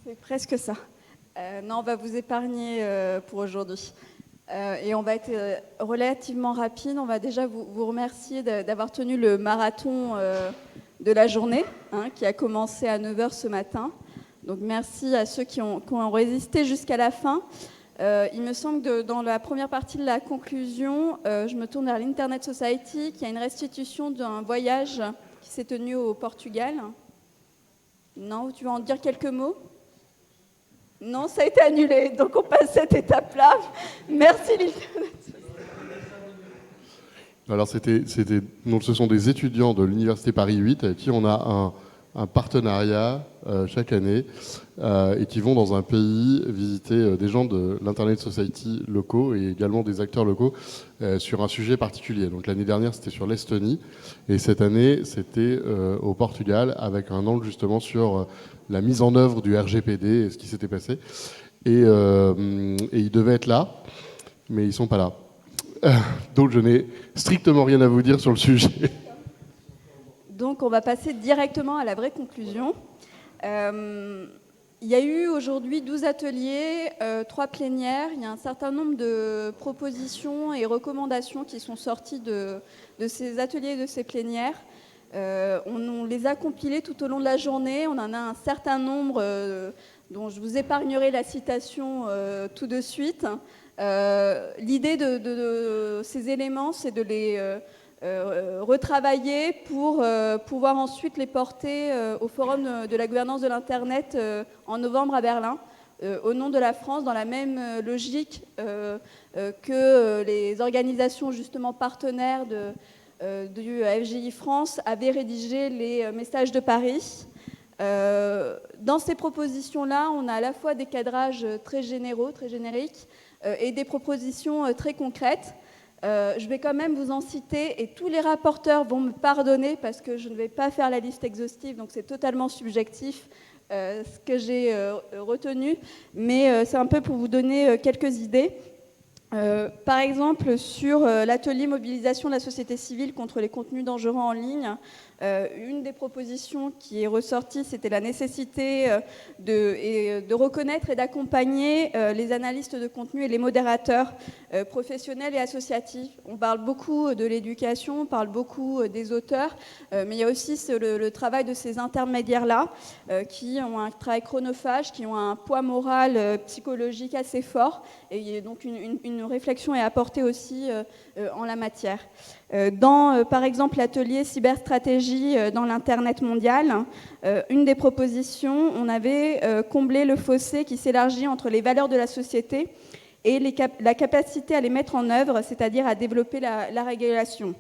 C'est presque ça. Non, on va vous épargner pour aujourd'hui. Et on va être relativement rapide. On va déjà vous remercier d'avoir tenu le marathon de la journée, qui a commencé à 9 heures ce matin. Donc merci à ceux qui ont résisté jusqu'à la fin. Il me semble que dans la première partie de la conclusion, je me tourne vers l'Internet Society, qui a une restitution d'un voyage qui s'est tenu au Portugal. Non, tu veux en dire quelques mots ? Non, ça a été annulé, donc on passe cette étape-là. Merci l'Internet. Alors donc ce sont des étudiants de l'Université Paris 8 avec qui on a un partenariat chaque année et qui vont dans un pays visiter des gens de l'Internet Society locaux et également des acteurs locaux sur un sujet particulier. Donc l'année dernière c'était sur l'Estonie et cette année c'était au Portugal avec un angle justement sur la mise en œuvre du RGPD et ce qui s'était passé. Et ils devaient être là, mais ils ne sont pas là. Donc je n'ai strictement rien à vous dire sur le sujet. Donc on va passer directement à la vraie conclusion. Il y a eu aujourd'hui 12 ateliers, 3 plénières. Il y a un certain nombre de propositions et recommandations qui sont sorties de ces ateliers et de ces plénières. On les a compilées tout au long de la journée. On en a un certain nombre dont je vous épargnerai la citation tout de suite. L'idée de ces éléments, c'est de les retravailler pour pouvoir ensuite les porter au Forum de la gouvernance de l'Internet en novembre à Berlin, au nom de la France, dans la même logique que les organisations justement partenaires du FGI France avaient rédigé les messages de Paris. Dans ces propositions-là, on a à la fois des cadrages très généraux, très génériques, et des propositions très concrètes. Je vais quand même vous en citer, et tous les rapporteurs vont me pardonner parce que je ne vais pas faire la liste exhaustive, donc c'est totalement subjectif ce que j'ai retenu, mais c'est un peu pour vous donner quelques idées. Par exemple, sur l'atelier mobilisation de la société civile contre les contenus dangereux en ligne, une des propositions qui est ressortie, c'était la nécessité de reconnaître et d'accompagner les analystes de contenu et les modérateurs professionnels et associatifs. On parle beaucoup de l'éducation, on parle beaucoup des auteurs, mais il y a aussi le travail de ces intermédiaires-là qui ont un travail chronophage, qui ont un poids moral, psychologique assez fort, et donc une réflexion est apportée aussi en la matière. Dans, par exemple, l'atelier cyberstratégie dans l'Internet mondial, une des propositions, on avait comblé le fossé qui s'élargit entre les valeurs de la société et la capacité à les mettre en œuvre, c'est-à-dire à développer la régulation.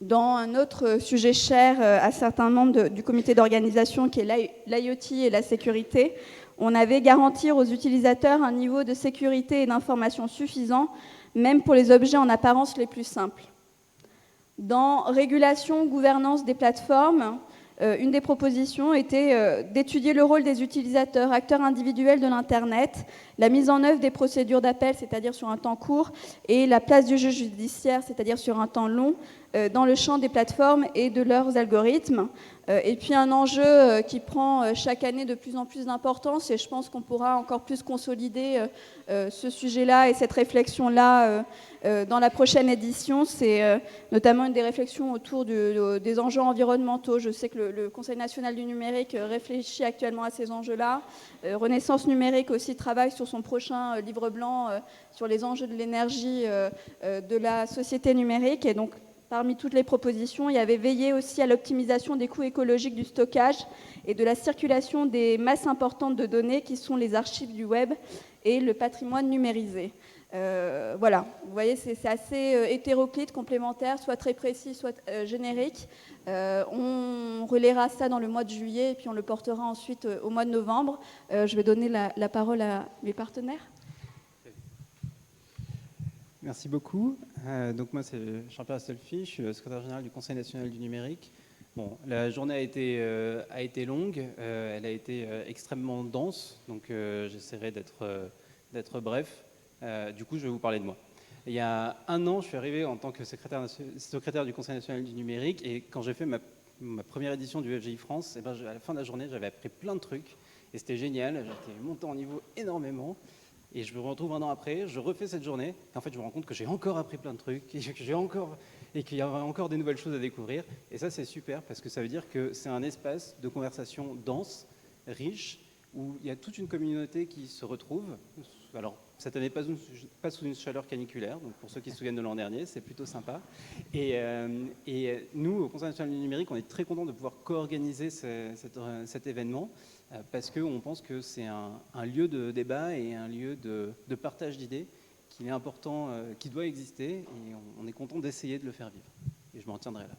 Dans un autre sujet cher à certains membres du comité d'organisation, qui est l'IoT et la sécurité, on avait garantir aux utilisateurs un niveau de sécurité et d'information suffisant, même pour les objets en apparence les plus simples. Dans régulation, gouvernance des plateformes, une des propositions était d'étudier le rôle des utilisateurs, acteurs individuels de l'Internet, la mise en œuvre des procédures d'appel, c'est-à-dire sur un temps court, et la place du juge judiciaire, c'est-à-dire sur un temps long, dans le champ des plateformes et de leurs algorithmes. Et puis un enjeu qui prend chaque année de plus en plus d'importance, et je pense qu'on pourra encore plus consolider ce sujet-là et cette réflexion-là dans la prochaine édition, c'est notamment une des réflexions autour des enjeux environnementaux. Je sais que le Conseil national du numérique réfléchit actuellement à ces enjeux-là. Renaissance numérique aussi travaille sur son prochain livre blanc sur les enjeux de l'énergie de la société numérique, et donc parmi toutes les propositions, il y avait veillé aussi à l'optimisation des coûts écologiques du stockage et de la circulation des masses importantes de données qui sont les archives du web et le patrimoine numérisé. Voilà, vous voyez, c'est assez hétéroclite, complémentaire, soit très précis, soit générique. On relaiera ça dans le mois de juillet et puis on le portera ensuite au mois de novembre. Je vais donner la parole à mes partenaires. Merci beaucoup. Donc moi, c'est Jean-Pierre Astolfi, je suis le secrétaire général du Conseil national du numérique. Bon, la journée a été longue, elle a été extrêmement dense, donc j'essaierai d'être bref. Du coup, je vais vous parler de moi. Il y a un an, je suis arrivé en tant que secrétaire du Conseil national du numérique, et quand j'ai fait ma première édition du FGI France, et ben, à la fin de la journée, j'avais appris plein de trucs. Et c'était génial, j'étais monté en niveau énormément. Et je me retrouve un an après, je refais cette journée. Et en fait, je me rends compte que j'ai encore appris plein de trucs, et qu'il y a encore des nouvelles choses à découvrir. Et ça, c'est super, parce que ça veut dire que c'est un espace de conversation dense, riche, où il y a toute une communauté qui se retrouve. Alors, cette année, pas sous une chaleur caniculaire, donc pour ceux qui se souviennent de l'an dernier, c'est plutôt sympa. Et nous, au Conseil national du numérique, on est très contents de pouvoir co-organiser cet événement, parce qu'on pense que c'est un lieu de débat et un lieu de partage d'idées qu'il est important, qui doit exister, et on est content d'essayer de le faire vivre. Et je m'en tiendrai là.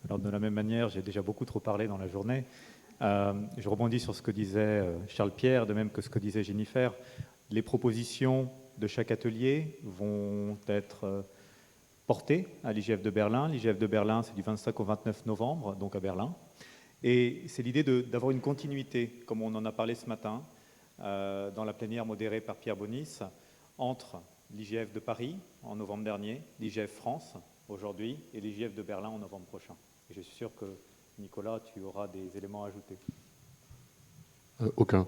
Alors, de la même manière, j'ai déjà beaucoup trop parlé dans la journée. Je rebondis sur ce que disait Charles Pierre, de même que ce que disait Jennifer. Les propositions de chaque atelier vont être portées à l'IGF de Berlin. L'IGF de Berlin, c'est du 25 au 29 novembre, donc à Berlin. Et c'est l'idée d'avoir une continuité, comme on en a parlé ce matin, dans la plénière modérée par Pierre Bonis, entre l'IGF de Paris en novembre dernier, l'IGF France aujourd'hui et l'IGF de Berlin en novembre prochain. Et je suis sûr que Nicolas, tu auras des éléments à ajouter. Aucun.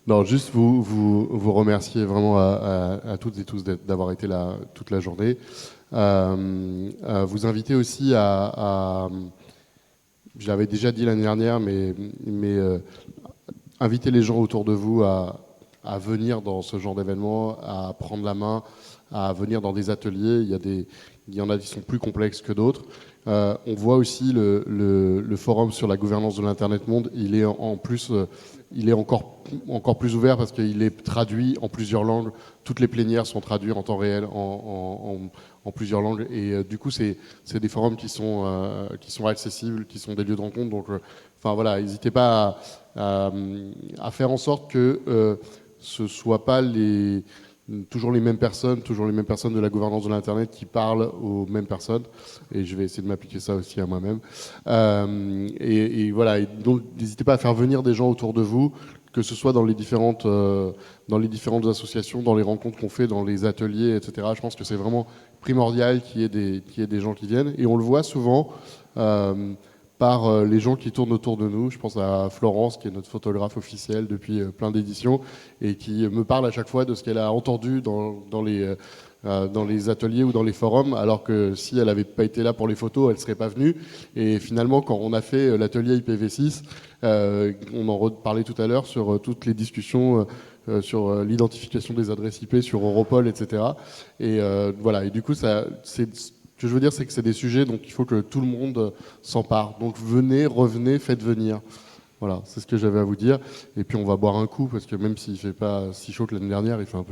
Non, juste vous remercier vraiment à toutes et tous d'avoir été là toute la journée. Vous inviter aussi je l'avais déjà dit l'année dernière, mais inviter les gens autour de vous à venir dans ce genre d'événement, à prendre la main, à venir dans des ateliers. Il y en a qui sont plus complexes que d'autres. On voit aussi le forum sur la gouvernance de l'Internet Monde. Il est il est encore plus ouvert parce qu'il est traduit en plusieurs langues. Toutes les plénières sont traduites en temps réel en plusieurs langues. Et du coup, c'est des forums qui sont accessibles, qui sont des lieux de rencontre. Donc, enfin voilà, n'hésitez pas à faire en sorte que ce ne soit pas toujours les mêmes personnes de la gouvernance de l'Internet qui parlent aux mêmes personnes. Et je vais essayer de m'appliquer ça aussi à moi-même. Et voilà, et donc n'hésitez pas à faire venir des gens autour de vous, que ce soit dans les différentes associations, dans les rencontres qu'on fait, dans les ateliers, etc. Je pense que c'est vraiment primordial qu'il y ait des gens qui viennent. Et on le voit souvent par les gens qui tournent autour de nous. Je pense à Florence, qui est notre photographe officielle depuis plein d'éditions, et qui me parle à chaque fois de ce qu'elle a entendu dans les ateliers ou dans les forums, alors que si elle n'avait pas été là pour les photos, elle ne serait pas venue. Et finalement, quand on a fait l'atelier IPv6, on en reparlait tout à l'heure sur toutes les discussions sur l'identification des adresses IP, sur Europol, etc. Et voilà, et du coup, ce que je veux dire, c'est que c'est des sujets dont il faut que tout le monde s'empare. Donc venez, revenez, faites venir. Voilà, c'est ce que j'avais à vous dire. Et puis on va boire un coup, parce que même s'il ne fait pas si chaud que l'année dernière, il fait un peu chaud.